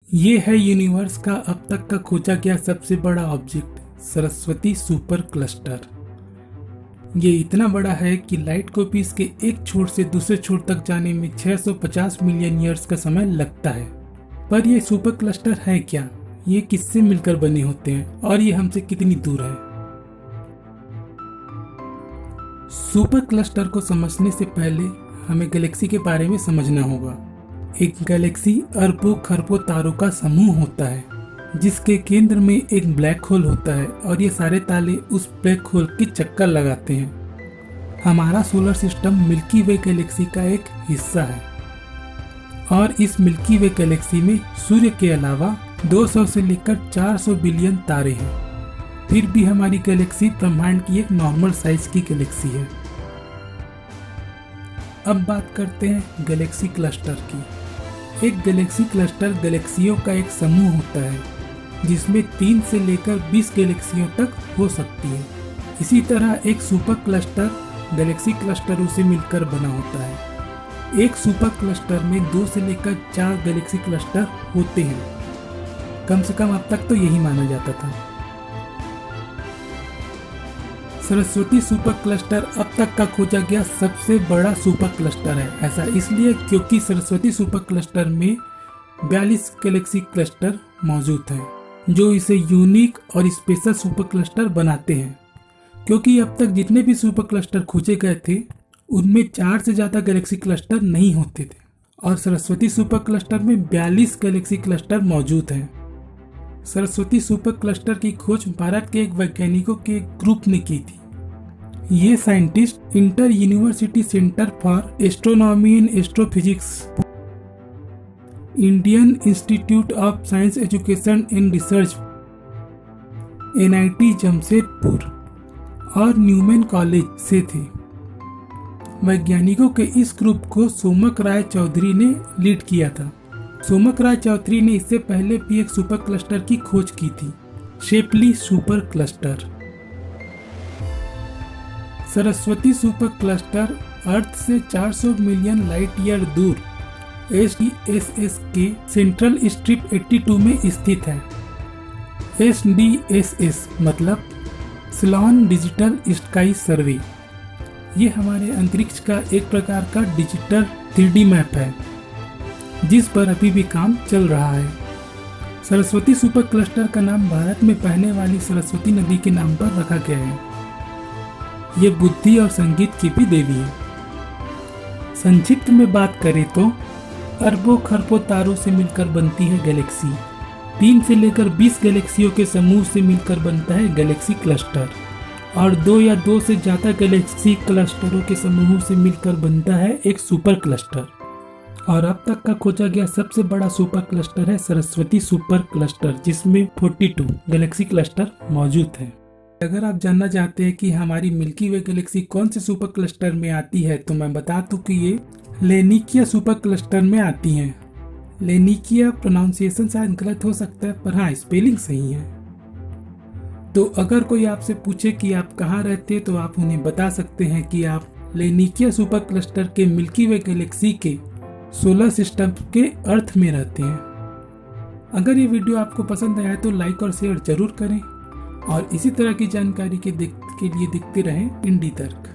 ये है यूनिवर्स का अब तक का खोजा गया सबसे बड़ा ऑब्जेक्ट, सरस्वती सुपर क्लस्टर। ये इतना बड़ा है कि लाइट को भी इसके एक छोर से दूसरे छोर तक जाने में 650 मिलियन ईयर्स का समय लगता है। पर ये सुपर क्लस्टर है क्या, ये किससे मिलकर बने होते हैं और ये हमसे कितनी दूर है? सुपर क्लस्टर को समझने से पहले हमें गैलेक्सी के बारे में समझना होगा। एक गैलेक्सी अरबों खरबों तारों का समूह होता है, जिसके केंद्र में एक ब्लैक होल होता है और ये सारे ताले उस ब्लैक होल के चक्कर लगाते हैं। हमारा सोलर सिस्टम मिल्की वे गैलेक्सी का एक हिस्सा है और इस मिल्की वे गैलेक्सी में सूर्य के अलावा 200 से लेकर 400 बिलियन तारे हैं। फिर भी हमारी गैलेक्सी ब्रह्मांड की एक नॉर्मल साइज की गैलेक्सी है। अब बात करते हैं गैलेक्सी क्लस्टर की। एक गैलेक्सी क्लस्टर गैलेक्सियों का एक समूह होता है, जिसमें 3 से लेकर 20 गैलेक्सियों तक हो सकती है। इसी तरह एक सुपर क्लस्टर गैलेक्सी क्लस्टरों से मिलकर बना होता है। एक सुपर क्लस्टर में 2 से लेकर 4 गैलेक्सी क्लस्टर होते हैं। कम से कम अब तक तो यही माना जाता था। सरस्वती सुपर क्लस्टर अब तक का खोजा गया सबसे बड़ा सुपर क्लस्टर है। ऐसा इसलिए क्योंकि सरस्वती सुपर क्लस्टर में 42 गैलेक्सी क्लस्टर मौजूद हैं, जो इसे यूनिक और स्पेशल सुपर क्लस्टर बनाते हैं। क्योंकि अब तक जितने भी सुपर क्लस्टर खोजे गए थे, उनमें 4 से ज़्यादा गैलेक्सी क्लस्टर नहीं होते थे और सरस्वती सुपर क्लस्टर में 42 गैलेक्सी क्लस्टर मौजूद हैं। सरस्वती सुपर क्लस्टर की खोज भारत के एक वैज्ञानिकों के एक ग्रुप ने की थी। ये scientist inter university centre for astronomy and astrophysics, Indian institute of science education and research NIT Jamshedpur और न्यूमैन कॉलेज से थे। वैज्ञानिकों के इस ग्रुप को सोमक राय चौधरी ने लीड किया था। सोमक राय चौधरी ने इससे पहले भी एक सुपर क्लस्टर की खोज की थी, Shapley super cluster. Saraswati super cluster earth से 400 मिलियन लाइट ईयर दूर SDSS के सेंट्रल स्ट्रिप 82 में स्थित है। SDSS मतलब सिलोन डिजिटल स्काई सर्वे। ये हमारे अंतरिक्ष का एक प्रकार का डिजिटल 3D मैप है, जिस पर अभी भी काम चल रहा है। सरस्वती सुपर क्लस्टर का नाम भारत में बहने वाली सरस्वती नदी के नाम पर रखा गया है। ये बुद्धि और संगीत की भी देवी है। संक्षिप्त में बात करें तो अरबों खरबों तारों से मिलकर बनती है गैलेक्सी। 3 से लेकर 20 गैलेक्सियों के समूह से मिलकर बनता है गैलेक्सी क्लस्टर और 2 या 2 से ज़्यादा गैलेक्सी क्लस्टरों के समूह से मिलकर बनता है एक सुपर क्लस्टर। और अब तक का खोजा गया सबसे बड़ा सुपर क्लस्टर है सरस्वती सुपर क्लस्टर, जिसमें 42 गैलेक्सी क्लस्टर मौजूद हैं। अगर आप जानना चाहते हैं कि हमारी मिल्की वे गैलेक्सी कौन से सुपर क्लस्टर में आती है, तो मैं बता दूं कि ये लेनिकिया सुपर क्लस्टर में आती हैं। लेनिकिया प्रोनाउंसिएशन शायद गलत हो सकता है, पर हाँ, स्पेलिंग सही है। तो अगर कोई आपसे पूछे कि आप कहाँ रहते हैं, तो आप उन्हें बता सकते हैं कि आप लेनिकिया सुपर क्लस्टर के मिल्की वे गैलेक्सी के सोलर सिस्टम के अर्थ में रहते हैं। अगर ये वीडियो आपको पसंद आया तो लाइक और शेयर जरूर करें और इसी तरह की जानकारी के लिए देखते रहें इंडी तर्क।